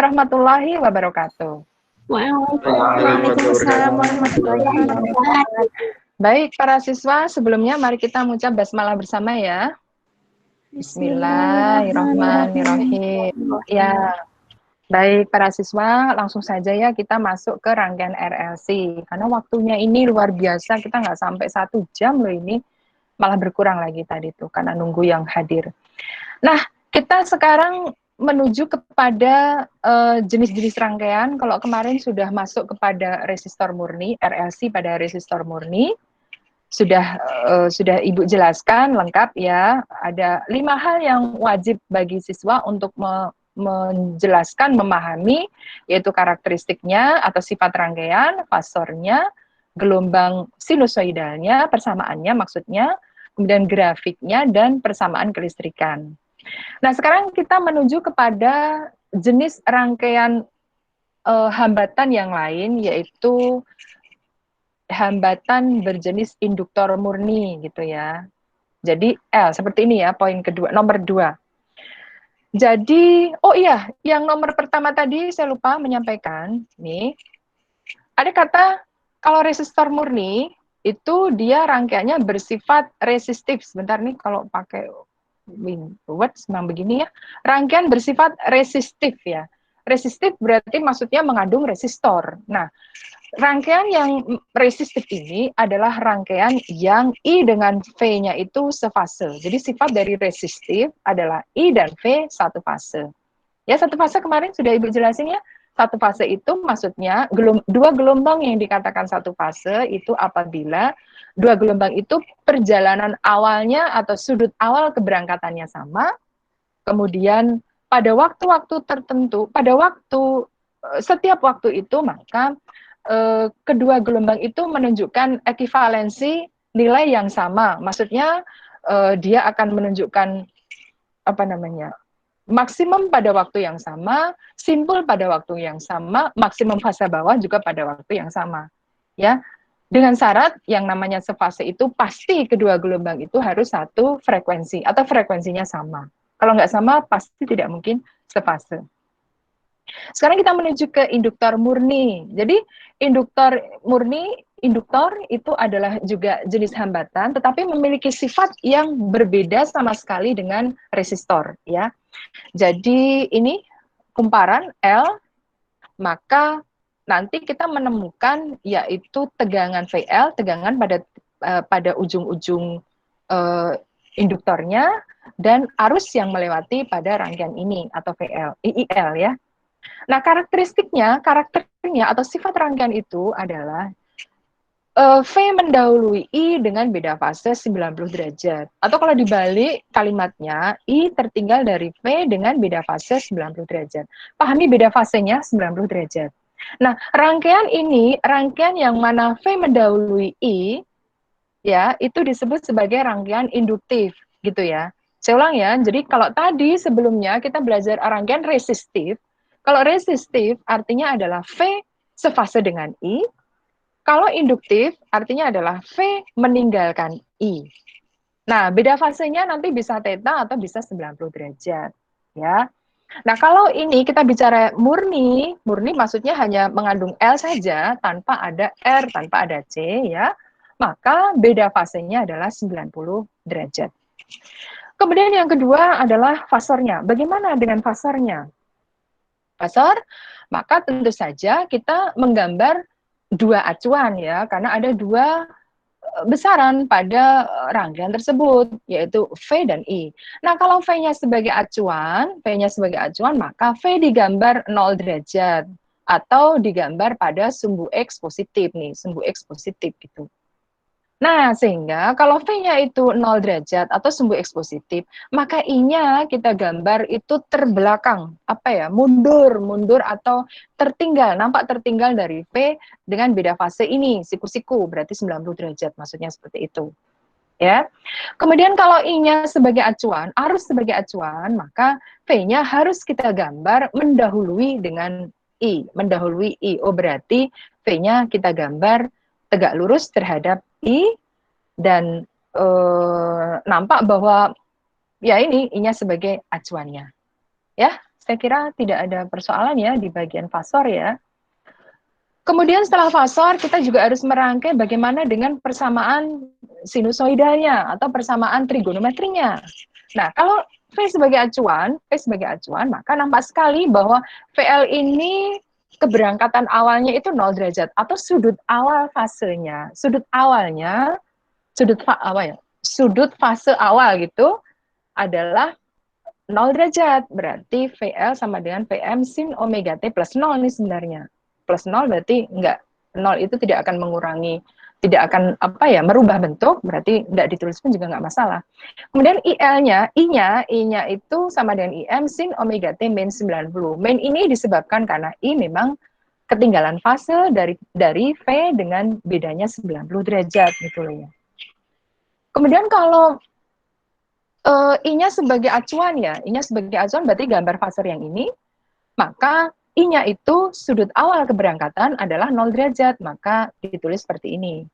warahmatullahi wabarakatuh. Waalaikumsalam warahmatullahi wabarakatuh. Baik, para siswa, sebelumnya mari kita mengucap basmalah bersama ya. Bismillahirrahmanirrahim. Ya, baik para siswa, langsung saja ya kita masuk ke rangkaian RLC. Karena waktunya ini luar biasa, kita nggak sampai 1 jam loh ini, malah berkurang lagi tadi tuh karena nunggu yang hadir. Nah, kita sekarang menuju kepada jenis-jenis rangkaian. Kalau kemarin sudah masuk kepada resistor murni, RLC pada resistor murni, sudah Ibu jelaskan lengkap ya. Ada 5 hal yang wajib bagi siswa untuk menjelaskan, memahami, yaitu karakteristiknya atau sifat rangkaian, fasornya, gelombang sinusoidalnya, persamaannya maksudnya, kemudian grafiknya, dan persamaan kelistrikan. Nah, sekarang kita menuju kepada jenis rangkaian hambatan yang lain, yaitu hambatan berjenis induktor murni gitu ya. Jadi L seperti ini ya, poin kedua, nomor 2. Jadi, oh iya, yang nomor pertama tadi saya lupa menyampaikan, nih, ada kata kalau resistor murni, itu dia rangkaiannya bersifat resistif. Sebentar nih, kalau pakai words memang begini ya, rangkaian bersifat resistif ya. Resistif berarti maksudnya mengandung resistor. Nah, rangkaian yang resistif ini adalah rangkaian yang I dengan V-nya itu sefase. Jadi sifat dari resistif adalah I dan V satu fase. Ya, satu fase kemarin sudah Ibu jelasin ya. Satu fase itu maksudnya dua gelombang yang dikatakan satu fase itu apabila dua gelombang itu perjalanan awalnya atau sudut awal keberangkatannya sama, kemudian pada waktu-waktu tertentu, setiap waktu itu maka kedua gelombang itu menunjukkan ekivalensi nilai yang sama. Maksudnya dia akan menunjukkan maksimum pada waktu yang sama, simpul pada waktu yang sama, maksimum fase bawah juga pada waktu yang sama. Ya, dengan syarat yang namanya sefase itu pasti kedua gelombang itu harus satu frekuensi atau frekuensinya sama. Kalau nggak sama pasti tidak mungkin sefase. Sekarang kita menuju ke induktor murni. Jadi induktor murni, induktor itu adalah juga jenis hambatan, tetapi memiliki sifat yang berbeda sama sekali dengan resistor. Ya, jadi ini kumparan L, maka nanti kita menemukan yaitu tegangan VL, tegangan pada ujung-ujung induktornya, dan arus yang melewati pada rangkaian ini atau VL, IIL ya. Nah, karakternya atau sifat rangkaian itu adalah V mendahului I dengan beda fase 90 derajat. Atau kalau dibalik kalimatnya, I tertinggal dari V dengan beda fase 90 derajat. Pahami beda fasenya 90 derajat. Nah, rangkaian ini, rangkaian yang mana V mendahului I, ya, itu disebut sebagai rangkaian induktif, gitu ya. Saya ulang ya, jadi kalau tadi sebelumnya kita belajar rangkaian resistif, kalau resistif artinya adalah V sefase dengan I, kalau induktif artinya adalah V meninggalkan I. Nah, beda fasenya nanti bisa theta atau bisa 90 derajat. Ya. Nah, kalau ini kita bicara murni maksudnya hanya mengandung L saja tanpa ada R, tanpa ada C ya. Maka beda fasenya adalah 90 derajat. Kemudian yang kedua adalah fasornya. Bagaimana dengan fasornya? Fasor, maka tentu saja kita menggambar dua acuan ya, karena ada dua besaran pada rangkaian tersebut, yaitu V dan I. Nah, kalau V-nya sebagai acuan, maka V digambar 0 derajat atau digambar pada sumbu X positif nih, sumbu X positif gitu. Nah, sehingga kalau V-nya itu 0 derajat atau sumbu X positif, maka I-nya kita gambar itu terbelakang, mundur atau tertinggal, nampak tertinggal dari V dengan beda fase ini, siku-siku, berarti 90 derajat, maksudnya seperti itu. Ya. Kemudian kalau I-nya sebagai acuan, arus sebagai acuan, maka V-nya harus kita gambar mendahului dengan I, Oh, berarti V-nya kita gambar tegak lurus terhadap I dan nampak bahwa ya ini I-nya sebagai acuannya. Ya, saya kira tidak ada persoalan ya di bagian fasor ya. Kemudian setelah fasor, kita juga harus merangkai bagaimana dengan persamaan sinusoidanya atau persamaan trigonometrinya. Nah, kalau V sebagai acuan, maka nampak sekali bahwa VL ini keberangkatan awalnya itu 0 derajat atau sudut awal fasenya. Sudut awalnya, sudut fase awal gitu adalah 0 derajat. Berarti VL sama dengan PM sin omega T plus 0 ini sebenarnya. Plus 0 berarti enggak, 0 itu tidak akan mengurangi, tidak akan merubah bentuk, berarti enggak ditulis pun juga enggak masalah. Kemudian IL-nya, I-nya itu sama dengan IM sin omega T min 90. Min ini disebabkan karena I memang ketinggalan fase dari V dengan bedanya 90 derajat gitu loh ya. Kemudian kalau I-nya sebagai acuan ya, I-nya sebagai acuan berarti gambar fasor yang ini, maka I-nya itu sudut awal keberangkatan adalah 0 derajat, maka ditulis seperti ini.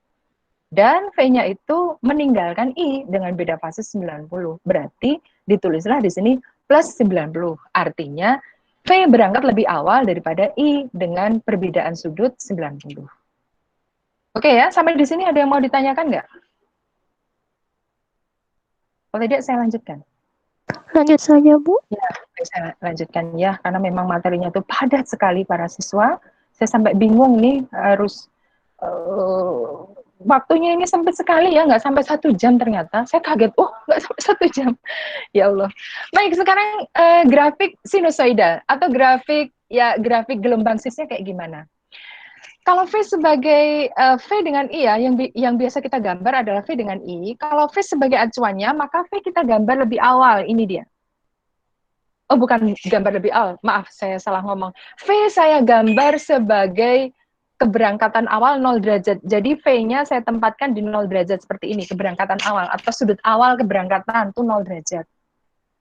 Dan V-nya itu meninggalkan I dengan beda fase 90. Berarti ditulislah di sini plus 90. Artinya V berangkat lebih awal daripada I dengan perbedaan sudut 90. Oke ya, sampai di sini ada yang mau ditanyakan nggak? Kalau tidak saya lanjutkan. Lanjut saja, Bu. Ya, saya lanjutkan ya, karena memang materinya itu padat sekali para siswa. Saya sampai bingung nih harus waktunya ini sempit sekali ya, nggak sampai 1 jam ternyata. Saya kaget, nggak sampai 1 jam. Ya Allah. Baik, sekarang grafik sinusoidal atau grafik gelombang sisnya kayak gimana? Kalau V sebagai V dengan I ya, yang biasa kita gambar adalah V dengan I. Kalau V sebagai acuannya, maka V kita gambar lebih awal. Ini dia. Oh, bukan gambar lebih awal. Maaf, saya salah ngomong. V saya gambar sebagai keberangkatan awal 0 derajat. Jadi V-nya saya tempatkan di 0 derajat seperti ini, keberangkatan awal atau sudut awal keberangkatan itu 0 derajat.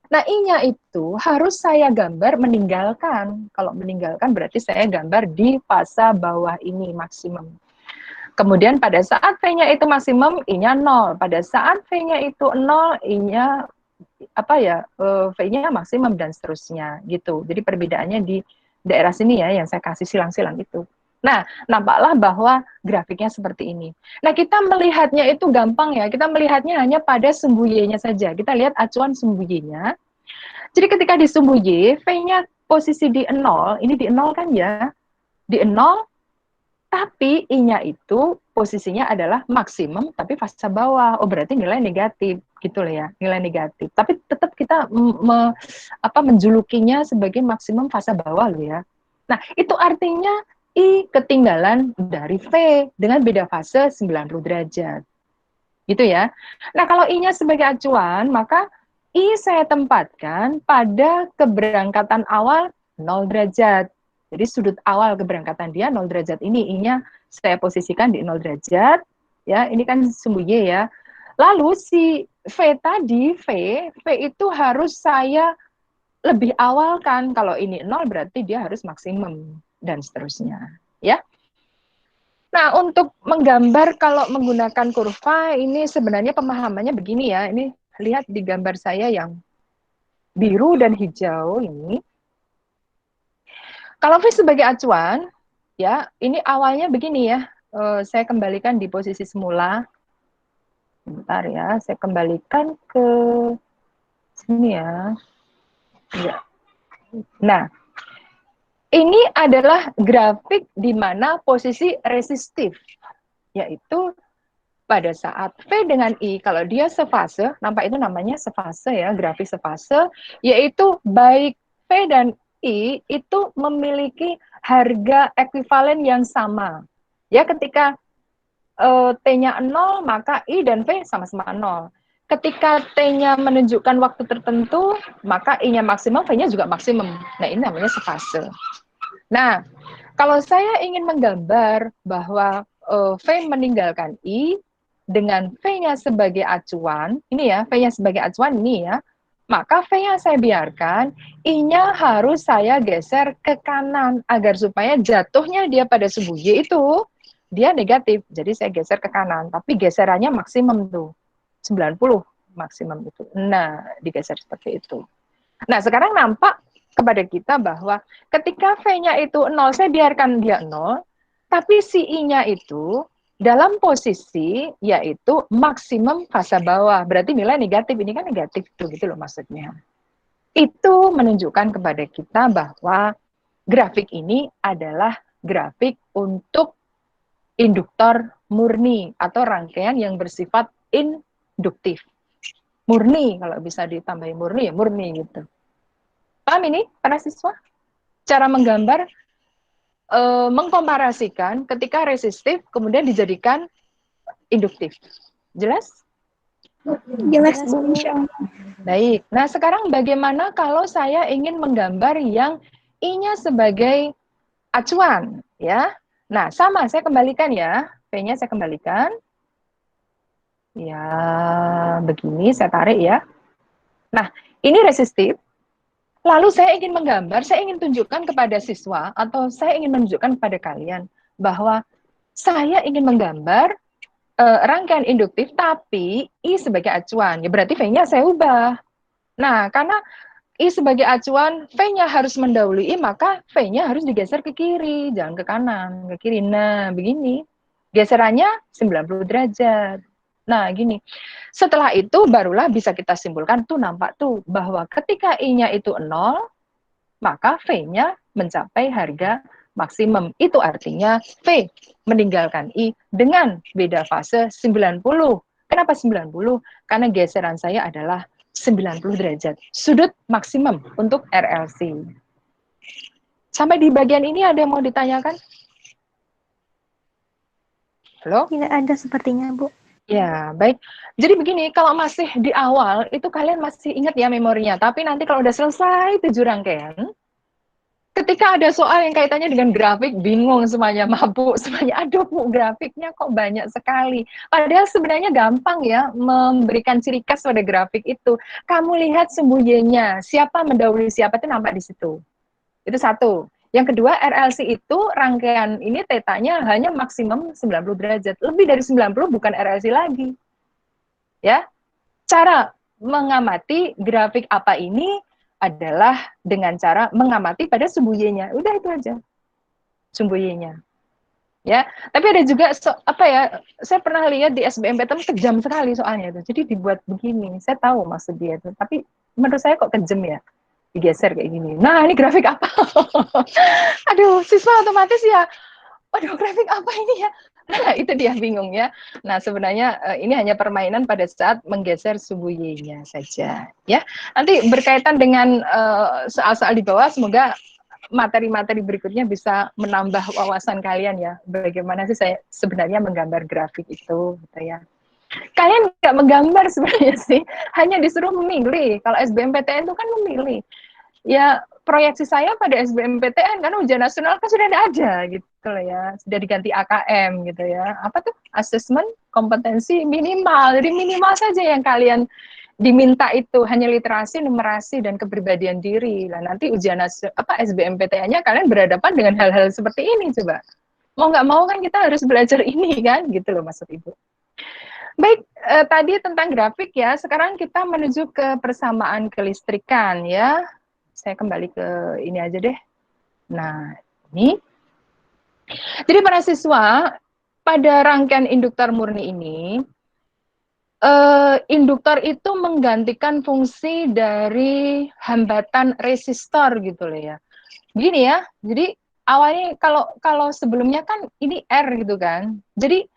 Nah, I-nya itu harus saya gambar meninggalkan. Kalau meninggalkan berarti saya gambar di fase bawah ini maksimum. Kemudian pada saat V-nya itu maksimum, I-nya 0. Pada saat V-nya itu 0, I-nya V-nya maksimum dan seterusnya gitu. Jadi perbedaannya di daerah sini ya yang saya kasih silang-silang itu. Nah, nampaklah bahwa grafiknya seperti ini. Nah, kita melihatnya itu gampang ya. Kita melihatnya hanya pada sumbu Y-nya saja. Kita lihat acuan sumbu Y-nya. Jadi ketika di sumbu Y, V-nya posisi di 0, ini di 0 kan ya. Di 0, tapi I-nya itu posisinya adalah maksimum, tapi fase bawah. Oh, berarti nilai negatif, gitu loh ya, nilai negatif. Tapi tetap kita menjulukinya sebagai maksimum fase bawah loh ya. Nah, itu artinya I ketinggalan dari V dengan beda fase 90 derajat. Gitu ya. Nah, kalau I-nya sebagai acuan, maka I saya tempatkan pada keberangkatan awal 0 derajat. Jadi sudut awal keberangkatan dia 0 derajat ini, I-nya saya posisikan di 0 derajat. Ya, ini kan sumbu Y ya. Lalu si V tadi, V itu harus saya lebih awal kan. Kalau ini 0 berarti dia harus maksimum dan seterusnya. Ya. Nah, untuk menggambar kalau menggunakan kurva, ini sebenarnya pemahamannya begini ya. Ini lihat di gambar saya yang biru dan hijau ini. Kalau V sebagai acuan, ya, ini awalnya begini ya. Saya kembalikan di posisi semula. Bentar ya, saya kembalikan ke sini ya. Ya. Nah, ini adalah grafik di mana posisi resistif, yaitu pada saat V dengan I, kalau dia sefase, nampak itu namanya sefase ya, grafik sefase, yaitu baik V dan I itu memiliki harga ekuivalen yang sama. Ya, ketika T-nya 0, maka I dan V sama-sama 0. Ketika T-nya menunjukkan waktu tertentu, maka I-nya maksimum, V-nya juga maksimum. Nah, ini namanya sefase. Nah, kalau saya ingin menggambar bahwa V meninggalkan I dengan V-nya sebagai acuan, ini ya, V-nya sebagai acuan ini ya, maka V-nya saya biarkan, I-nya harus saya geser ke kanan agar supaya jatuhnya dia pada sumbu Y itu dia negatif. Jadi saya geser ke kanan, tapi geserannya maksimum tuh 90 maksimum itu. Nah, digeser seperti itu. Nah, sekarang nampak kepada kita bahwa ketika V-nya itu 0, saya biarkan dia 0, tapi si I-nya itu dalam posisi yaitu maksimum fasa bawah. Berarti nilai negatif, ini kan negatif tuh gitu loh maksudnya. Itu menunjukkan kepada kita bahwa grafik ini adalah grafik untuk induktor murni atau rangkaian yang bersifat induktif. Murni, kalau bisa ditambahin murni ya murni gitu. Paham ini para siswa? Cara menggambar mengkomparasikan ketika resistif kemudian dijadikan induktif. Jelas? Jelas, Bu, insya Allah. Baik. Nah, sekarang bagaimana kalau saya ingin menggambar yang I-nya sebagai acuan, ya? Nah, sama, saya kembalikan ya. V-nya saya kembalikan. Ya, begini, saya tarik ya. Nah, ini resistif. Lalu saya ingin menggambar, saya ingin tunjukkan kepada siswa, atau saya ingin menunjukkan kepada kalian, bahwa saya ingin menggambar rangkaian induktif, tapi I sebagai acuan. Ya berarti V-nya saya ubah. Nah, karena I sebagai acuan, V-nya harus mendahului I, maka V-nya harus digeser ke kiri, jangan ke kanan, ke kiri. Nah, begini. Geserannya 90 derajat. Nah, gini. Setelah itu barulah bisa kita simpulkan, tuh nampak tuh, bahwa ketika I-nya itu 0, maka V-nya mencapai harga maksimum. Itu artinya V meninggalkan I dengan beda fase 90. Kenapa 90? Karena geseran saya adalah 90 derajat. Sudut maksimum untuk RLC. Sampai di bagian ini ada yang mau ditanyakan? Halo? Tidak ada sepertinya, Bu. Ya, baik. Jadi begini, kalau masih di awal, itu kalian masih ingat ya memorinya. Tapi nanti kalau udah selesai 7 rangkaian, ketika ada soal yang kaitannya dengan grafik, bingung semuanya, mabuk semuanya. Aduh, Bu, grafiknya kok banyak sekali. Padahal sebenarnya gampang ya memberikan ciri khas pada grafik itu. Kamu lihat sembunyinya, siapa mendahului siapa itu nampak di situ. Itu satu. Yang kedua, RLC itu rangkaian ini tetanya hanya maksimum 90 derajat. Lebih dari 90 bukan RLC lagi. Ya. Cara mengamati grafik apa ini adalah dengan cara mengamati pada sumbu Y-nya. Udah itu aja. Sumbu Y-nya. Ya, tapi ada juga saya pernah lihat di SBMPTN kejam sekali soalnya itu. Jadi dibuat begini. Saya tahu maksud dia itu, tapi menurut saya kok kejam ya. Digeser kayak gini. Nah, ini grafik apa? Aduh, siswa otomatis ya. Waduh, grafik apa ini ya? Nah, itu dia bingung ya. Nah, sebenarnya ini hanya permainan pada saat menggeser sumbu Y-nya saja. Ya, nanti berkaitan dengan soal-soal di bawah, semoga materi-materi berikutnya bisa menambah wawasan kalian ya. Bagaimana sih saya sebenarnya menggambar grafik itu, gitu ya. Kalian nggak menggambar sebenarnya sih, hanya disuruh memilih. Kalau SBMPTN itu kan memilih. Ya, proyeksi saya pada SBMPTN karena ujian nasional kan sudah ada gitu loh ya, sudah diganti AKM gitu ya. Apa tuh? Asesmen kompetensi minimal. Jadi minimal saja yang kalian diminta itu hanya literasi, numerasi dan kepribadian diri. Nah, nanti ujian SBMPTN-nya kalian berhadapan dengan hal-hal seperti ini coba. Mau nggak mau kan kita harus belajar ini kan, gitu loh maksud Ibu. Baik, tadi tentang grafik ya. Sekarang kita menuju ke persamaan kelistrikan ya. Saya kembali ke ini aja deh. Nah, ini. Jadi para siswa, pada rangkaian induktor murni ini, induktor itu menggantikan fungsi dari hambatan resistor gitu loh ya. Begini ya, jadi awalnya kalau sebelumnya kan ini R gitu kan. Jadi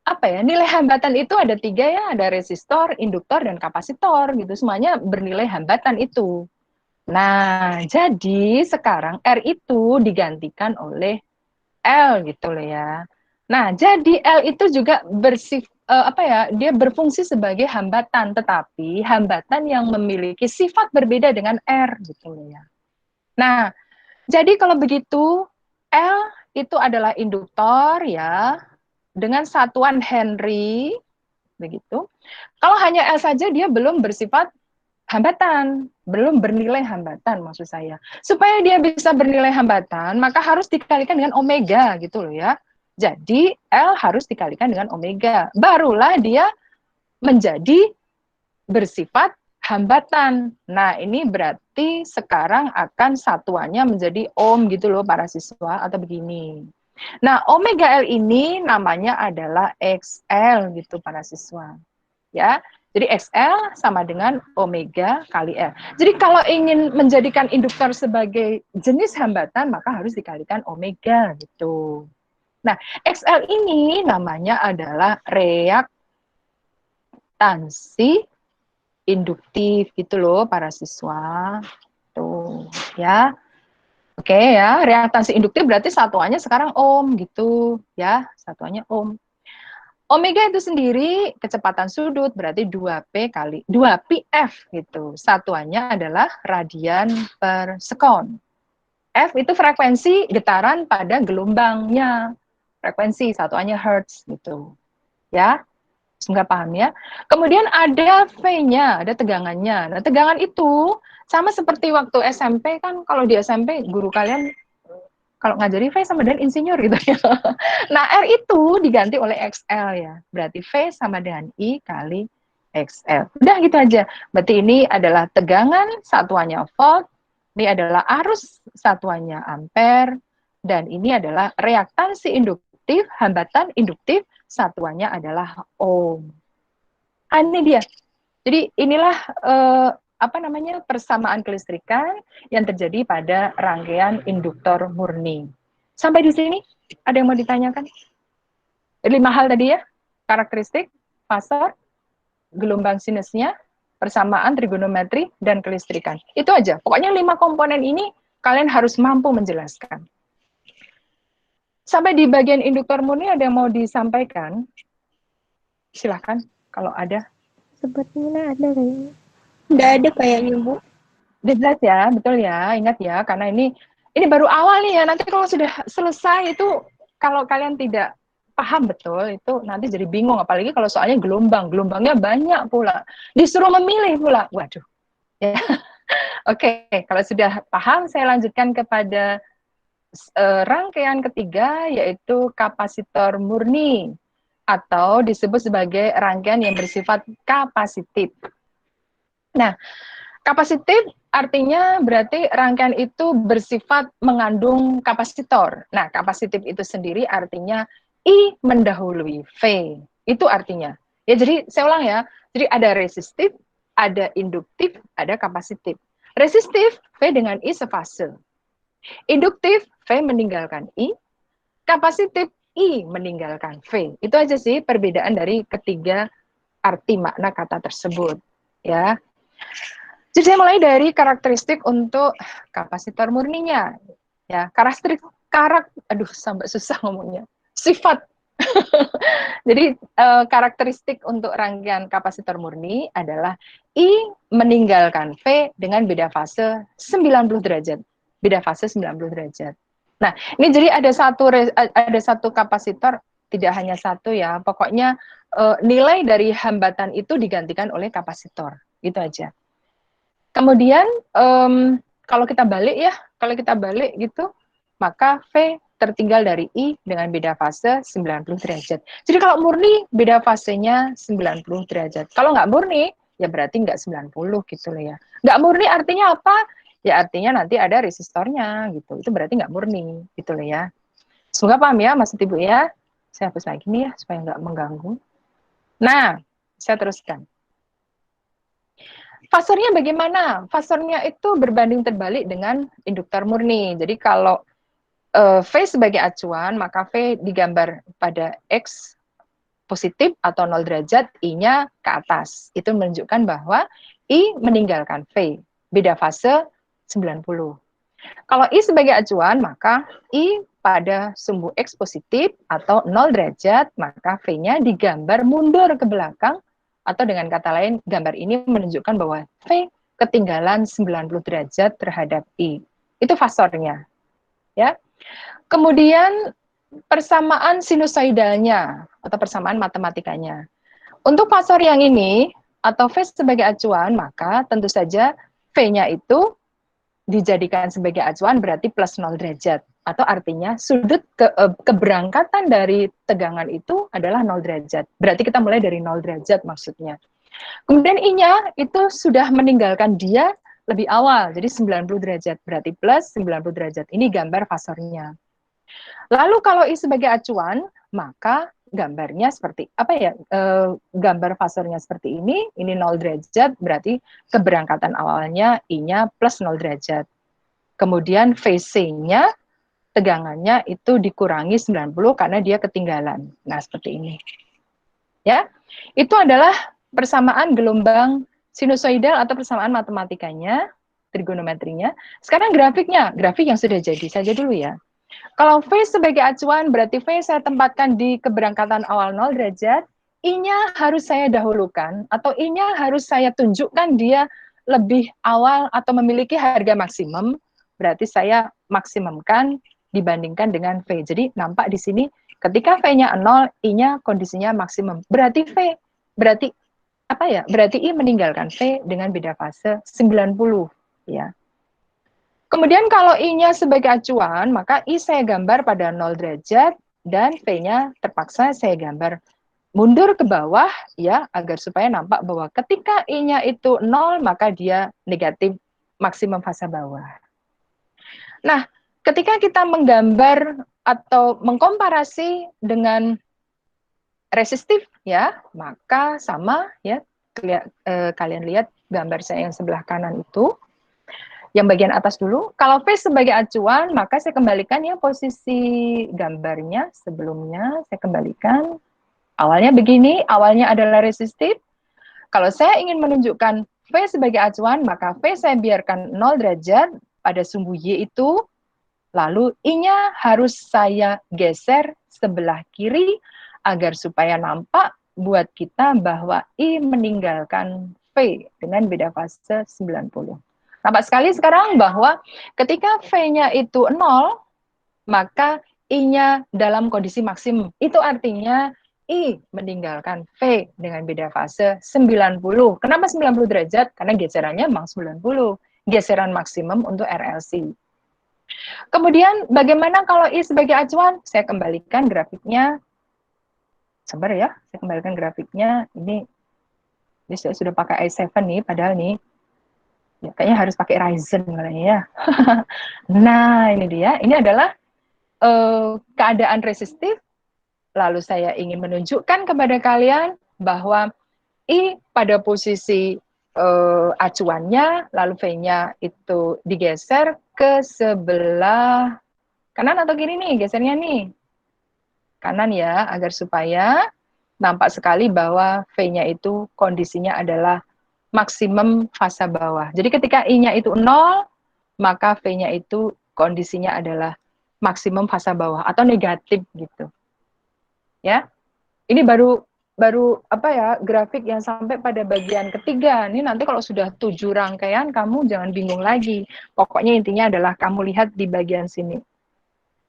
apa ya, nilai hambatan itu ada 3 ya, ada resistor, induktor, dan kapasitor gitu. Semuanya bernilai hambatan itu. Nah, jadi sekarang R itu digantikan oleh L gitu loh ya. Nah, jadi L itu juga dia berfungsi sebagai hambatan, tetapi hambatan yang memiliki sifat berbeda dengan R gitu loh ya. Nah, jadi kalau begitu L itu adalah induktor ya dengan satuan Henry begitu. Kalau hanya L saja dia belum bersifat hambatan, belum bernilai hambatan maksud saya. Supaya dia bisa bernilai hambatan, maka harus dikalikan dengan omega gitu loh ya. Jadi L harus dikalikan dengan omega. Barulah dia menjadi bersifat hambatan. Nah, ini berarti sekarang akan satuannya menjadi ohm gitu loh para siswa, atau begini. Nah, omega L ini namanya adalah XL gitu para siswa. Ya. Jadi XL sama dengan omega kali L. Jadi kalau ingin menjadikan induktor sebagai jenis hambatan, maka harus dikalikan omega gitu. Nah, XL ini namanya adalah reaktansi induktif gitu loh para siswa. Tuh, ya. Oke ya, reaktansi induktif berarti satuannya sekarang ohm gitu ya, satuannya ohm. Omega itu sendiri kecepatan sudut berarti 2P kali 2πf gitu. Satuannya adalah radian per sekon. F itu frekuensi getaran pada gelombangnya. Frekuensi satuannya hertz gitu. Ya. Nggak paham ya. Kemudian ada V-nya, ada tegangannya. Nah, tegangan itu sama seperti waktu SMP kan, kalau di SMP guru kalian kalau ngajari V sama dengan insinyur gitu ya. Nah, R itu diganti oleh XL ya. Berarti V sama dengan I kali XL. Udah gitu aja. Berarti ini adalah tegangan, satuannya volt. Ini adalah arus, satuannya ampere. Dan ini adalah reaktansi induktif, hambatan induktif, satuannya adalah ohm. Ini dia. Jadi inilah apa namanya persamaan kelistrikan yang terjadi pada rangkaian induktor murni. Sampai di sini ada yang mau ditanyakan? 5 hal tadi ya, karakteristik, fasor, gelombang sinusnya, persamaan trigonometri, dan kelistrikan. Itu aja. Pokoknya 5 komponen ini kalian harus mampu menjelaskan. Sampai di bagian induktor murni ada yang mau disampaikan? Silahkan kalau ada. Sepertinya ada kayaknya. Nggak ada kayaknya, Bu. Jelas ya, betul ya, ingat ya, karena ini baru awal nih ya, nanti kalau sudah selesai itu, kalau kalian tidak paham betul, itu nanti jadi bingung, apalagi kalau soalnya gelombangnya banyak pula, disuruh memilih pula, waduh. Ya. Oke, kalau sudah paham, saya lanjutkan kepada rangkaian ketiga, yaitu kapasitor murni, atau disebut sebagai rangkaian yang bersifat kapasitif. Nah, kapasitif artinya berarti rangkaian itu bersifat mengandung kapasitor. Nah, kapasitif itu sendiri artinya I mendahului V. Itu artinya. Ya, jadi saya ulang ya. Jadi ada resistif, ada induktif, ada kapasitif. Resistif, V dengan I sefase. Induktif, V meninggalkan I. Kapasitif, I meninggalkan V. Itu aja sih perbedaan dari ketiga arti makna kata tersebut. Ya. Jadi saya mulai dari karakteristik untuk kapasitor murninya. Ya, aduh sampai susah ngomongnya. Sifat. Jadi karakteristik untuk rangkaian kapasitor murni adalah I meninggalkan V dengan beda fase 90 derajat. Beda fase 90 derajat. Nah, ini jadi ada satu kapasitor, tidak hanya satu ya. Pokoknya nilai dari hambatan itu digantikan oleh kapasitor. Gitu aja. Kemudian kalau kita balik gitu, maka V tertinggal dari I dengan beda fase 90 derajat. Jadi kalau murni beda fasenya 90 derajat. Kalau nggak murni, ya berarti nggak 90 gitu loh ya. Nggak murni artinya apa? Ya artinya nanti ada resistornya gitu. Itu berarti nggak murni gitu loh ya. Semoga paham ya Mas Ibu ya. Saya hapus lagi nih ya supaya nggak mengganggu. Nah, saya teruskan. Fasornya bagaimana? Fasornya itu berbanding terbalik dengan induktor murni. Jadi kalau V sebagai acuan, maka V digambar pada X positif atau 0 derajat, I-nya ke atas. Itu menunjukkan bahwa I meninggalkan V. Beda fase 90. Kalau I sebagai acuan, maka I pada sumbu X positif atau 0 derajat, maka V-nya digambar mundur ke belakang, atau dengan kata lain, gambar ini menunjukkan bahwa V ketinggalan 90 derajat terhadap I. Itu fasornya. Ya. Kemudian persamaan sinusoidalnya atau persamaan matematikanya. Untuk fasor yang ini atau V sebagai acuan, maka tentu saja V-nya itu dijadikan sebagai acuan berarti plus 0 derajat. Atau artinya sudut keberangkatan dari tegangan itu adalah 0 derajat. Berarti kita mulai dari 0 derajat maksudnya. Kemudian I-nya itu sudah meninggalkan dia lebih awal, jadi 90 derajat, berarti plus 90 derajat. Ini gambar fasornya. Lalu kalau I sebagai acuan, maka gambarnya seperti apa ya? Gambar fasornya seperti ini 0 derajat, berarti keberangkatan awalnya I-nya plus 0 derajat. Kemudian VC-nya, tegangannya itu dikurangi 90 karena dia ketinggalan. Nah, seperti ini. Ya, itu adalah persamaan gelombang sinusoidal atau persamaan matematikanya, trigonometrinya. Sekarang grafiknya, grafik yang sudah jadi saja dulu ya. Kalau V sebagai acuan, berarti V saya tempatkan di keberangkatan awal 0 derajat, I-nya harus saya dahulukan, atau I-nya harus saya tunjukkan dia lebih awal atau memiliki harga maksimum, berarti saya maksimumkan dibandingkan dengan V. Jadi nampak di sini, ketika V-nya 0, I-nya kondisinya maksimum. Berarti V, berarti apa ya? Berarti I meninggalkan V dengan beda fase 90, ya. Kemudian kalau I-nya sebagai acuan, maka I saya gambar pada 0 derajat dan V-nya terpaksa saya gambar mundur ke bawah ya agar supaya nampak bahwa ketika I-nya itu 0 maka dia negatif maksimum fase bawah. Nah, ketika kita menggambar atau mengkomparasi dengan resistif ya, maka sama ya kalian lihat gambar saya yang sebelah kanan itu. Yang bagian atas dulu, kalau V sebagai acuan, maka saya kembalikan ya posisi gambarnya sebelumnya, saya kembalikan. Awalnya begini, awalnya adalah resistif. Kalau saya ingin menunjukkan V sebagai acuan, maka V saya biarkan 0 derajat pada sumbu Y itu, lalu I-nya harus saya geser sebelah kiri, agar supaya nampak buat kita bahwa I meninggalkan V dengan beda fase 90. Nampak sekali sekarang bahwa ketika V-nya itu 0, maka I-nya dalam kondisi maksimum. Itu artinya I meninggalkan V dengan beda fase 90. Kenapa 90 derajat? Karena geserannya memang 90. Geseran maksimum untuk RLC. Kemudian bagaimana kalau I sebagai acuan? Saya kembalikan grafiknya. Sabar ya, saya kembalikan grafiknya. Ini saya sudah pakai i7 nih, padahal nih ya, kayaknya harus pakai Ryzen kayaknya ya. Nah, ini dia. Ini adalah keadaan resistif. Lalu saya ingin menunjukkan kepada kalian bahwa I pada posisi acuannya, lalu V-nya itu digeser ke sebelah kanan atau kiri nih, gesernya nih. Kanan ya, agar supaya nampak sekali bahwa V-nya itu kondisinya adalah maksimum fase bawah. Jadi ketika I-nya itu 0, maka V-nya itu kondisinya adalah maksimum fase bawah atau negatif gitu. Ya. Ini baru apa ya, grafik yang sampai pada bagian ketiga. Ini nanti kalau sudah 7 rangkaian kamu jangan bingung lagi. Pokoknya intinya adalah kamu lihat di bagian sini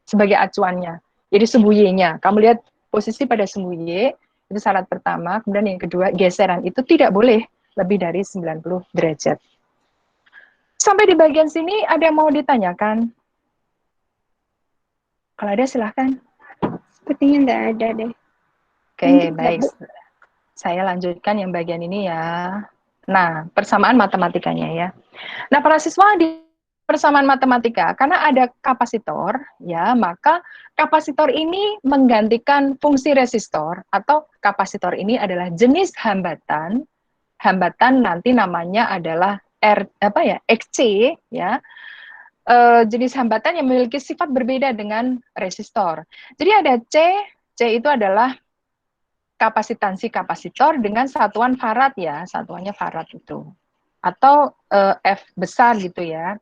sebagai acuannya. Jadi sumbu Y-nya. Kamu lihat posisi pada sumbu Y, itu syarat pertama. Kemudian yang kedua, geseran itu tidak boleh lebih dari 90 derajat. Sampai di bagian sini ada yang mau ditanyakan? Kalau ada silahkan. Sepertinya enggak ada deh. Oke, baik. Saya lanjutkan yang bagian ini ya. Nah, persamaan matematikanya ya. Nah, para siswa di persamaan matematika, karena ada kapasitor, ya, maka kapasitor ini menggantikan fungsi resistor, atau kapasitor ini adalah jenis hambatan. Hambatan nanti namanya adalah XC, ya. Jenis hambatan yang memiliki sifat berbeda dengan resistor. Jadi ada C itu adalah kapasitansi kapasitor dengan satuan farad ya, satuannya farad itu. Atau F besar gitu ya.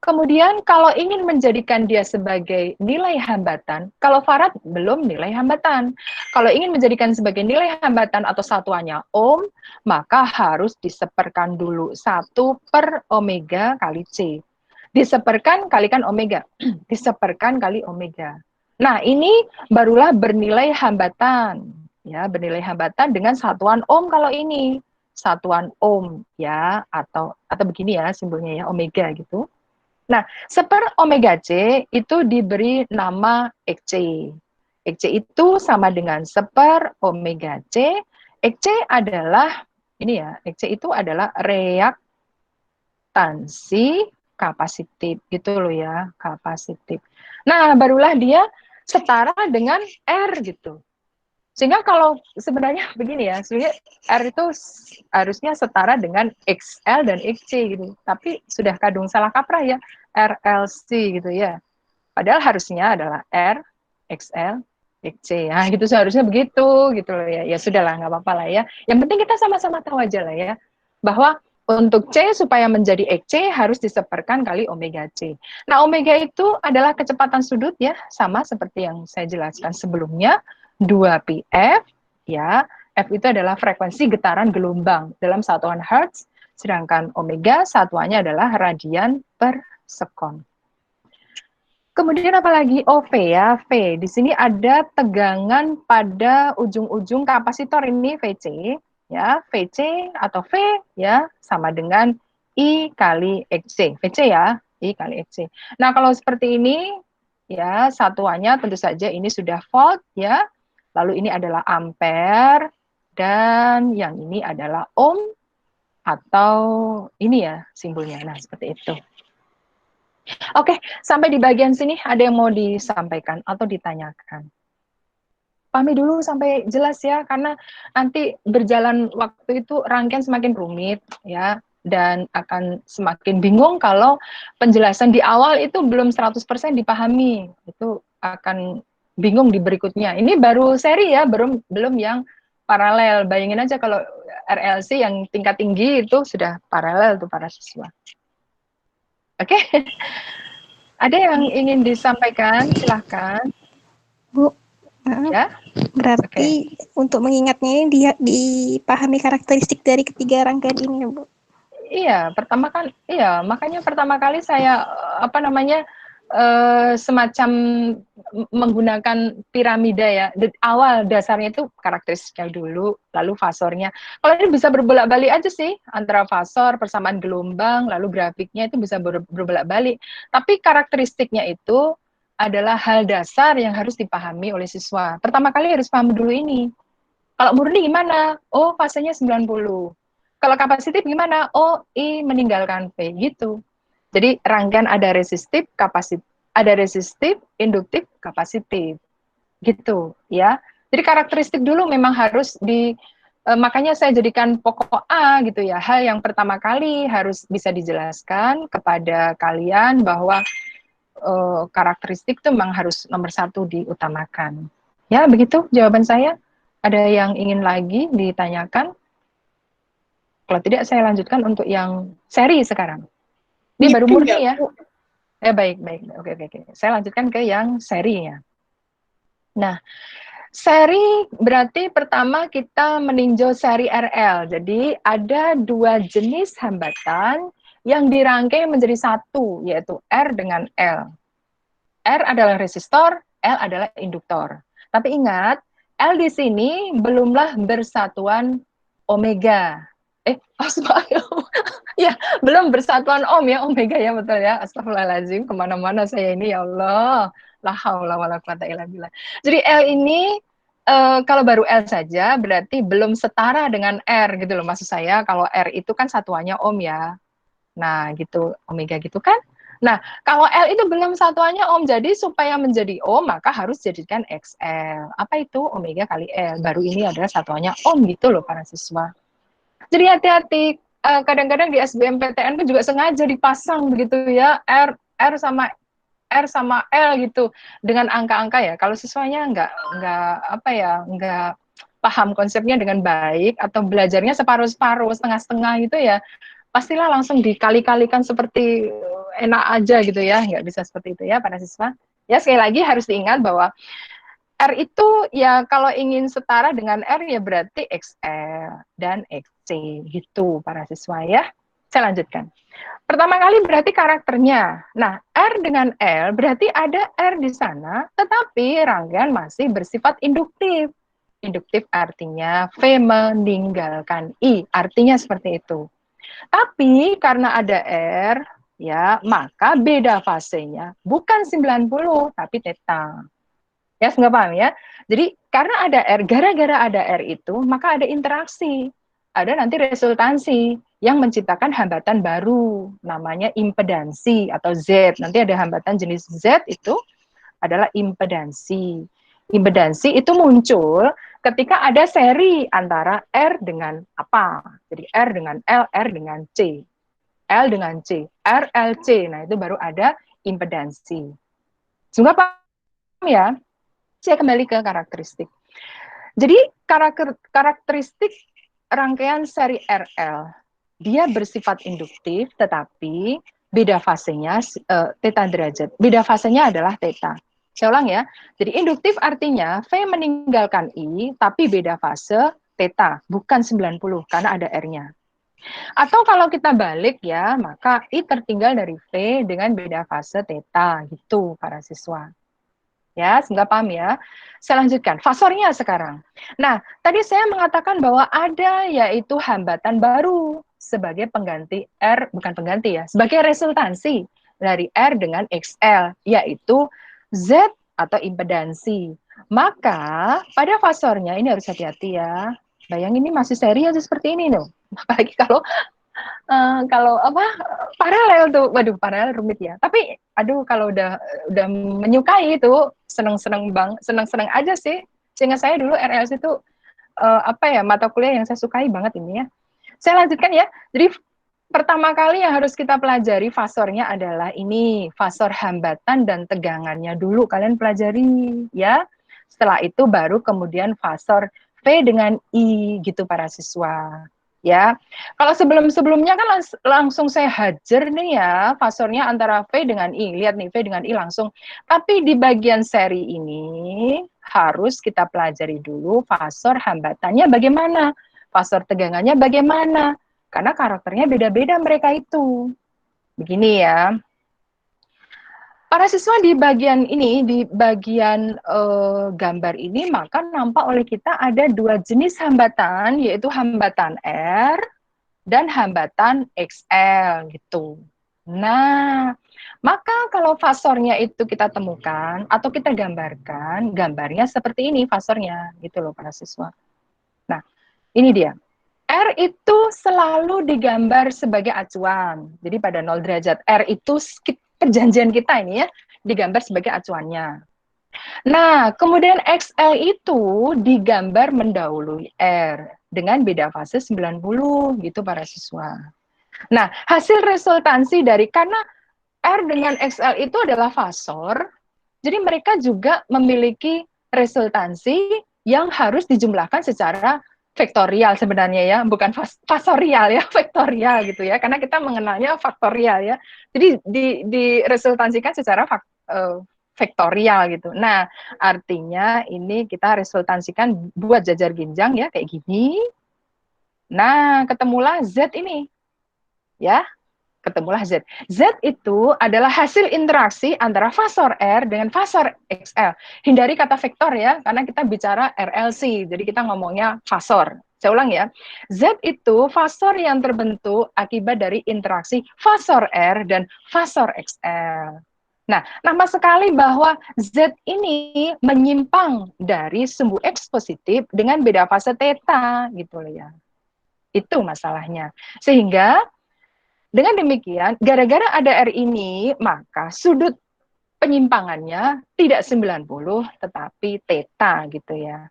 Kemudian kalau ingin menjadikan dia sebagai nilai hambatan, kalau farad belum nilai hambatan. Kalau ingin menjadikan sebagai nilai hambatan atau satuannya ohm, maka harus diseperkan dulu 1 per omega kali C. Diseperkan kalikan omega. Diseperkan kali omega. Nah, ini barulah bernilai hambatan. Ya, bernilai hambatan dengan satuan ohm kalau ini. Satuan ohm ya, atau begini ya simbolnya ya, omega gitu. Nah, seper omega C itu diberi nama XC. XC itu sama dengan seper omega C. XC adalah ini ya, EC itu adalah reaktansi kapasitif gitu loh ya, kapasitif. Nah, barulah dia setara dengan R gitu. Sehingga kalau sebenarnya begini ya, sebenarnya R itu harusnya setara dengan XL dan XC gitu. Tapi sudah kadung salah kaprah ya, RLC gitu ya. Padahal harusnya adalah R, XL, XC. Nah, gitu seharusnya begitu gitu loh ya. Ya sudahlah, nggak apa-apa lah ya. Yang penting kita sama-sama tahu aja lah ya, bahwa untuk C supaya menjadi XC harus diseperkan kali omega C. Nah, omega itu adalah kecepatan sudut ya, sama seperti yang saya jelaskan sebelumnya, 2πf ya. F itu adalah frekuensi getaran gelombang dalam satuan Hertz, sedangkan omega satuannya adalah radian per sekon. Kemudian apalagi V ya, V. Di sini ada tegangan pada ujung-ujung kapasitor ini VC, ya, VC atau V ya sama dengan I kali XC. VC ya, I kali XC. Nah, kalau seperti ini ya satuannya tentu saja ini sudah volt ya. Lalu ini adalah ampere dan yang ini adalah ohm atau ini ya simbolnya. Nah, seperti itu. Oke, sampai di bagian sini ada yang mau disampaikan atau ditanyakan? Pahami dulu sampai jelas ya, karena nanti berjalan waktu itu rangkaian semakin rumit ya, dan akan semakin bingung kalau penjelasan di awal itu belum 100% dipahami. Itu akan bingung di berikutnya. Ini baru seri ya, belum yang paralel. Bayangin aja kalau RLC yang tingkat tinggi itu sudah paralel tuh para siswa. Oke. Ada yang ingin disampaikan? Silahkan. Bu, maaf. Ya, Berarti untuk mengingatnya ini dipahami karakteristik dari ketiga rangkaian ini ya, Bu? Iya, makanya pertama kali saya semacam menggunakan piramida ya. Awal dasarnya itu karakteristiknya dulu, lalu fasornya. Kalau ini bisa berbolak-balik aja sih antara fasor, persamaan gelombang, lalu grafiknya itu bisa berbolak-balik. Tapi karakteristiknya itu adalah hal dasar yang harus dipahami oleh siswa. Pertama kali harus paham dulu ini. Kalau murni gimana? Oh, fasenya 90. Kalau kapasitif gimana? Oh, I meninggalkan P gitu. Jadi rangkaian ada resistif, induktif, kapasitif. Gitu, ya. Jadi karakteristik dulu memang harus makanya saya jadikan pokok A gitu ya. Hal yang pertama kali harus bisa dijelaskan kepada kalian bahwa karakteristik itu memang harus nomor satu diutamakan. Ya, begitu jawaban saya. Ada yang ingin lagi ditanyakan? Kalau tidak, saya lanjutkan untuk yang seri sekarang. Ini baru murni ya. Baik. Oke. Saya lanjutkan ke yang seri ya. Nah, seri berarti pertama kita meninjau seri RL. Jadi ada dua jenis hambatan yang dirangkai menjadi satu, yaitu R dengan L. R adalah resistor, L adalah induktor. Tapi ingat, L di sini belumlah bersatuan omega. Ya, belum bersatuan ohm ya, omega ya, betul ya. Astagfirullahaladzim, kemana-mana saya ini, ya Allah. La haula wala quwata illa billah. Jadi L ini, kalau baru L saja, berarti belum setara dengan R gitu loh. Maksud saya, kalau R itu kan satuannya ohm ya. Nah, gitu, omega gitu kan. Nah, kalau L itu belum satuannya ohm, jadi supaya menjadi ohm, maka harus jadikan XL. Apa itu? Omega kali L. Baru ini adalah satuannya ohm gitu loh para siswa. Jadi hati-hati, kadang-kadang di SBMPTN pun juga sengaja dipasang begitu ya, R sama L gitu, dengan angka-angka ya. Kalau siswanya nggak paham konsepnya dengan baik, atau belajarnya separuh-separuh, setengah-setengah gitu ya, pastilah langsung dikali-kalikan seperti enak aja gitu ya, nggak bisa seperti itu ya para siswa. Ya sekali lagi harus diingat bahwa R itu ya kalau ingin setara dengan R ya berarti XL dan XC gitu para siswa ya. Saya lanjutkan. Pertama kali berarti karakternya. Nah, R dengan L berarti ada R di sana, tetapi rangkaian masih bersifat induktif. Induktif artinya V meninggalkan I, artinya seperti itu. Tapi karena ada R, ya, maka beda fasenya bukan 90 tapi theta. Ya, nggak paham ya? Jadi karena ada R, gara-gara ada R itu, maka ada interaksi. ada nanti resultansi yang menciptakan hambatan baru, namanya impedansi atau Z. Nanti ada hambatan jenis Z itu adalah impedansi. Impedansi itu muncul ketika ada seri antara R dengan apa. Jadi R dengan L, R dengan C. L dengan C, R, L, C. Nah, itu baru ada impedansi. Semoga paham ya. Saya kembali ke karakteristik. Jadi karakteristik rangkaian seri RL, dia bersifat induktif, tetapi beda fasenya theta derajat. Beda fasenya adalah theta. Saya ulang ya. Jadi induktif artinya V meninggalkan I, tapi beda fase theta, bukan 90 karena ada R-nya. Atau kalau kita balik ya, maka I tertinggal dari V dengan beda fase theta, gitu para siswa. Ya, semoga paham ya. Saya lanjutkan, fasornya sekarang. Nah, tadi saya mengatakan bahwa ada yaitu hambatan baru sebagai pengganti R, bukan pengganti ya, sebagai resultansi dari R dengan XL, yaitu Z atau impedansi. Maka pada fasornya ini harus hati-hati ya. Bayangin ini masih seri aja seperti ini loh. Apalagi kalau apa paralel tuh, waduh paralel rumit ya. Tapi aduh kalau udah menyukai itu seneng-seneng seneng-seneng aja sih. Sehingga saya dulu RLC itu apa ya mata kuliah yang saya sukai banget ini ya. Saya lanjutkan ya. Jadi pertama kali yang harus kita pelajari fasornya adalah ini, fasor hambatan dan tegangannya dulu kalian pelajari ya. Setelah itu baru kemudian fasor V dengan I gitu para siswa. Ya, kalau sebelumnya kan langsung saya hajar nih ya, fasornya antara V dengan I. Lihat nih, V dengan I langsung. Tapi di bagian seri ini harus kita pelajari dulu fasor hambatannya bagaimana, fasor tegangannya bagaimana. Karena karakternya beda-beda mereka itu. Begini ya. Para siswa di bagian ini, di bagian gambar ini, maka nampak oleh kita ada dua jenis hambatan, yaitu hambatan R dan hambatan XL gitu. Nah, maka kalau fasornya itu kita temukan atau kita gambarkan, gambarnya seperti ini fasornya, gitu loh para siswa. Nah, ini dia. R itu selalu digambar sebagai acuan. Jadi pada 0 derajat R itu perjanjian kita ini ya, digambar sebagai acuannya. Nah, kemudian XL itu digambar mendahului R dengan beda fase 90 gitu para siswa. Nah, hasil resultansi dari karena R dengan XL itu adalah fasor, jadi mereka juga memiliki resultansi yang harus dijumlahkan secara vektorial sebenarnya ya, bukan fasorial ya, vektorial gitu ya, karena kita mengenalnya faktorial ya. Jadi diresultansikan secara vektorial gitu. Nah, artinya ini kita resultansikan buat jajar ginjang ya kayak gini. Nah, ketemulah Z ini. Ya, ketemulah Z. Z itu adalah hasil interaksi antara fasor R dengan fasor XL. Hindari kata vektor ya, karena kita bicara RLC, jadi kita ngomongnya fasor. Saya ulang ya, Z itu fasor yang terbentuk akibat dari interaksi fasor R dan fasor XL. Nah, nampak sekali bahwa Z ini menyimpang dari sumbu X positif dengan beda fase theta, gitu loh ya. Itu masalahnya. Sehingga dengan demikian, gara-gara ada R ini, maka sudut penyimpangannya tidak 90, tetapi theta gitu ya.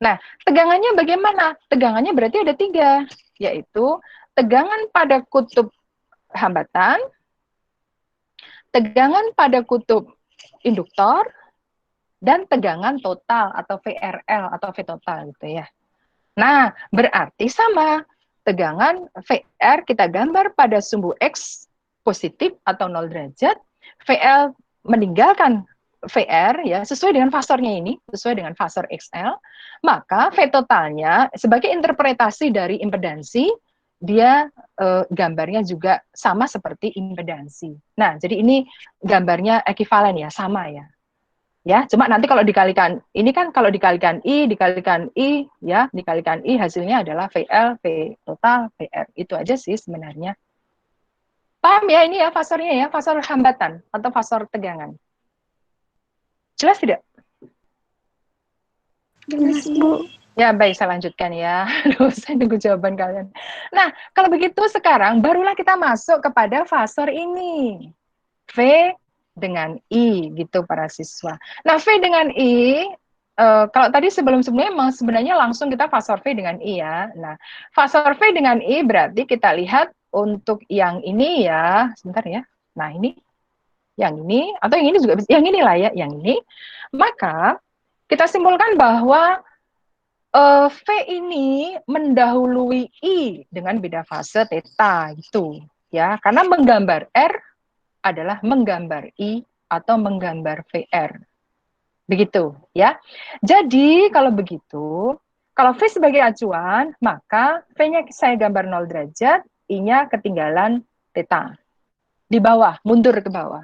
Nah, tegangannya bagaimana? Tegangannya berarti ada 3, yaitu tegangan pada kutub hambatan, tegangan pada kutub induktor, dan tegangan total atau VRL atau V total gitu ya. Nah, berarti sama. Tegangan VR kita gambar pada sumbu X positif atau 0 derajat, VL meninggalkan VR ya sesuai dengan fasornya ini, sesuai dengan fasor XL, maka V totalnya sebagai interpretasi dari impedansi dia gambarnya juga sama seperti impedansi. Nah, jadi ini gambarnya ekivalen ya, sama ya. Ya, cuma nanti kalau dikalikan, ini kan kalau dikalikan I, ya, dikalikan I hasilnya adalah VL, V total, VR. Itu aja sih sebenarnya. Paham ya ini ya fasornya ya, fasor hambatan atau fasor tegangan. Jelas tidak? Jelas, Bu. Ya, baik, saya lanjutkan ya. Aduh, saya nunggu jawaban kalian. Nah, kalau begitu sekarang barulah kita masuk kepada fasor ini. V dengan I, gitu para siswa. Nah, V dengan I, kalau tadi sebelum-sebelumnya memang sebenarnya langsung kita fasor V dengan I ya. Nah, fasor V dengan I berarti kita lihat untuk yang ini ya. Sebentar ya. Nah, ini, yang ini, atau yang ini juga, yang inilah ya, yang ini. Maka, kita simpulkan bahwa V ini mendahului I dengan beda fase theta gitu ya, karena menggambar R adalah menggambar I atau menggambar VR. Begitu ya. Jadi kalau begitu, kalau V sebagai acuan, maka V-nya saya gambar 0 derajat, I-nya ketinggalan theta. Di bawah, mundur ke bawah.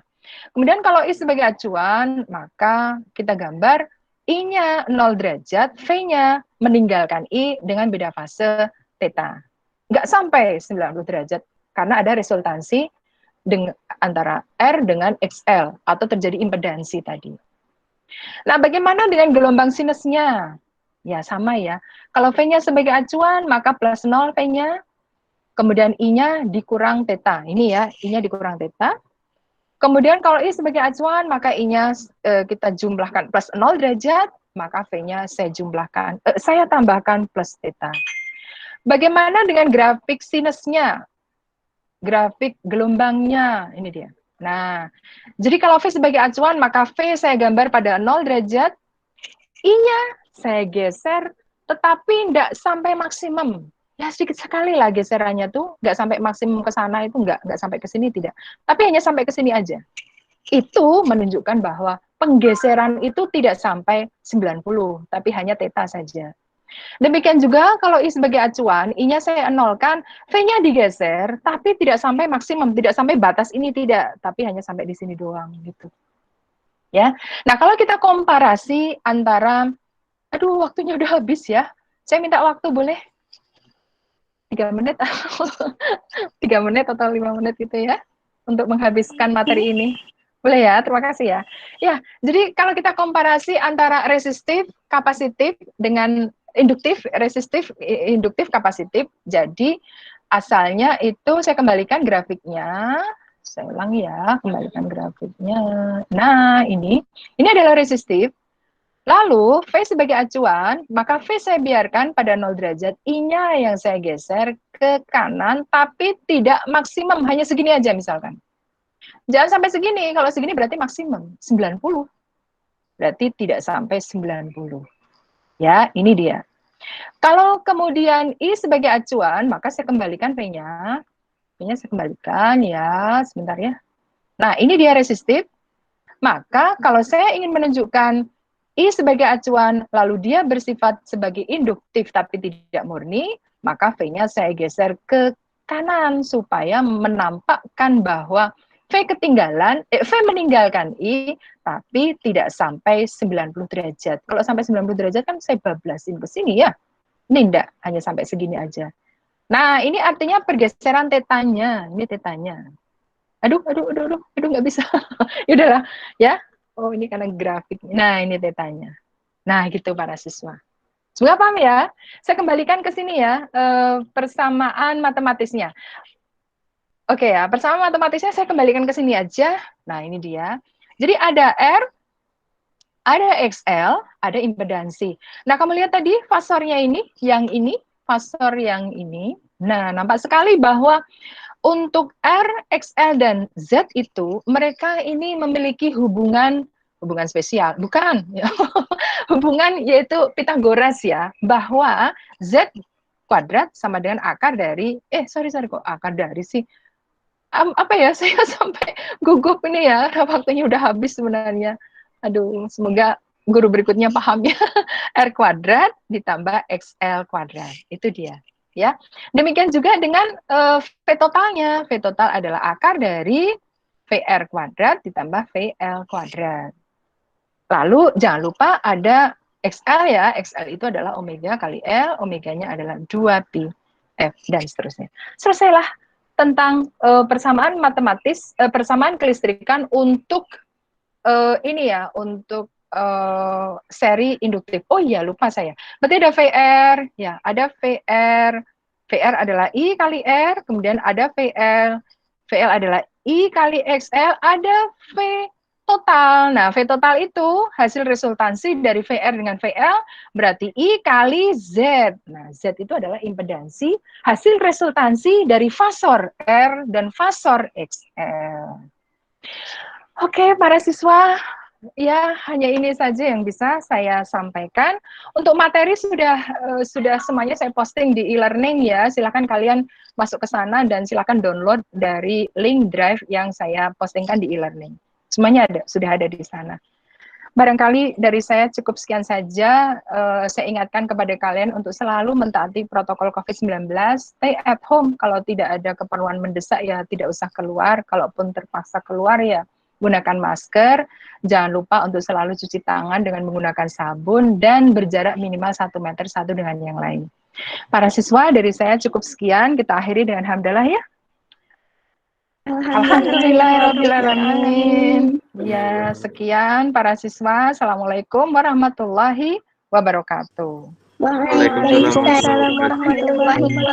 Kemudian kalau I sebagai acuan, maka kita gambar I-nya 0 derajat, V-nya meninggalkan I dengan beda fase theta. Nggak sampai 90 derajat, karena ada resultansi dengan, antara R dengan XL, atau terjadi impedansi tadi. Nah, bagaimana dengan gelombang sinusnya? Ya, sama ya. Kalau V-nya sebagai acuan, maka plus 0 V-nya, kemudian I-nya dikurang theta. Ini ya, I-nya dikurang theta. Kemudian kalau I sebagai acuan, maka I-nya kita jumlahkan plus 0 derajat, maka V-nya saya tambahkan plus theta. Bagaimana dengan grafik sinusnya? Grafik gelombangnya, ini dia. Nah, jadi kalau V sebagai acuan, maka V saya gambar pada 0 derajat, I-nya saya geser, tetapi tidak sampai maksimum. Ya sedikit sekali lah geserannya tuh, nggak sampai maksimum ke sana itu, nggak sampai ke sini tidak. Tapi hanya sampai ke sini aja. Itu menunjukkan bahwa penggeseran itu tidak sampai 90, tapi hanya theta saja. Demikian juga kalau I sebagai acuan, I-nya saya nolkan, V-nya digeser, tapi tidak sampai maksimum, tidak sampai batas ini tidak, tapi hanya sampai di sini doang gitu. Ya. Nah, kalau kita komparasi antara, aduh waktunya udah habis ya. Saya minta waktu boleh 3 menit, 3 menit atau 5 menit gitu ya, untuk menghabiskan materi ini. Boleh ya, terima kasih ya. Ya, jadi kalau kita komparasi antara resistif, kapasitif dengan induktif, kapasitif, jadi asalnya itu saya kembalikan grafiknya, saya ulangi ya, kembalikan grafiknya. Nah, ini adalah resistif. Lalu, V sebagai acuan, maka V saya biarkan pada 0 derajat, I-nya yang saya geser ke kanan, tapi tidak maksimum, hanya segini aja misalkan. Jangan sampai segini, kalau segini berarti maksimum, 90. Berarti tidak sampai 90. Ya, ini dia. Kalau kemudian I sebagai acuan, maka saya kembalikan V-nya. V-nya saya kembalikan ya, sebentar ya. Nah, ini dia resistif. Maka kalau saya ingin menunjukkan I sebagai acuan, lalu dia bersifat sebagai induktif tapi tidak murni, maka V-nya saya geser ke kanan supaya menampakkan bahwa V meninggalkan I, tapi tidak sampai 90 derajat. Kalau sampai 90 derajat kan saya bablasin ke sini ya. Ini enggak, hanya sampai segini aja. Nah, ini artinya pergeseran tetanya. Ini tetanya. Aduh, nggak bisa. Ya udahlah, ya. Oh, ini karena grafik. Nah, ini tetanya. Nah, gitu para siswa. Semoga paham ya. Saya kembalikan ke sini ya, persamaan matematisnya. Oke ya, persamaan matematisnya saya kembalikan ke sini aja. Nah, ini dia. Jadi ada R, ada XL, ada impedansi. Nah, kamu lihat tadi fasornya ini, fasor yang ini. Nah, nampak sekali bahwa untuk R, XL, dan Z itu, mereka ini memiliki hubungan spesial. Bukan, ya. Hubungan yaitu Pitagoras ya, bahwa Z kuadrat sama dengan akar dari, kok akar dari sih. Apa ya, saya sampai gugup ini ya, waktunya udah habis sebenarnya. Aduh, semoga guru berikutnya paham ya. R kuadrat ditambah XL kuadrat, itu dia. Ya, demikian juga dengan V totalnya. V total adalah akar dari VR kuadrat ditambah VL kuadrat. Lalu jangan lupa ada XL ya. XL itu adalah omega kali L, omeganya adalah 2pi F dan seterusnya. Selesailah tentang persamaan matematis, persamaan kelistrikan untuk ini ya, untuk seri induktif. Oh iya, lupa saya. Berarti ada VR, ya, ada VR. VR adalah I kali R, kemudian ada VL. VL adalah I kali XL, ada V total. Nah, V total itu hasil resultansi dari VR dengan VL, berarti I kali Z. Nah, Z itu adalah impedansi hasil resultansi dari fasor R dan fasor XL. Oke, para siswa, ya, hanya ini saja yang bisa saya sampaikan. Untuk materi sudah semuanya saya posting di e-learning ya. Silakan kalian masuk ke sana dan silakan download dari link drive yang saya postingkan di e-learning. Semuanya sudah ada di sana. Barangkali dari saya cukup sekian saja. Saya ingatkan kepada kalian untuk selalu mentaati protokol COVID-19. Stay at home. Kalau tidak ada keperluan mendesak ya tidak usah keluar. Kalaupun terpaksa keluar ya gunakan masker, jangan lupa untuk selalu cuci tangan dengan menggunakan sabun, dan berjarak minimal 1 meter satu dengan yang lain. Para siswa, dari saya cukup sekian, kita akhiri dengan hamdalah ya. Alhamdulillahirrabbilalamin. Ya, sekian para siswa. Assalamualaikum warahmatullahi wabarakatuh. Waalaikumsalam warahmatullahi wabarakatuh. Waalaikumsalam warahmatullahi wabarakatuh.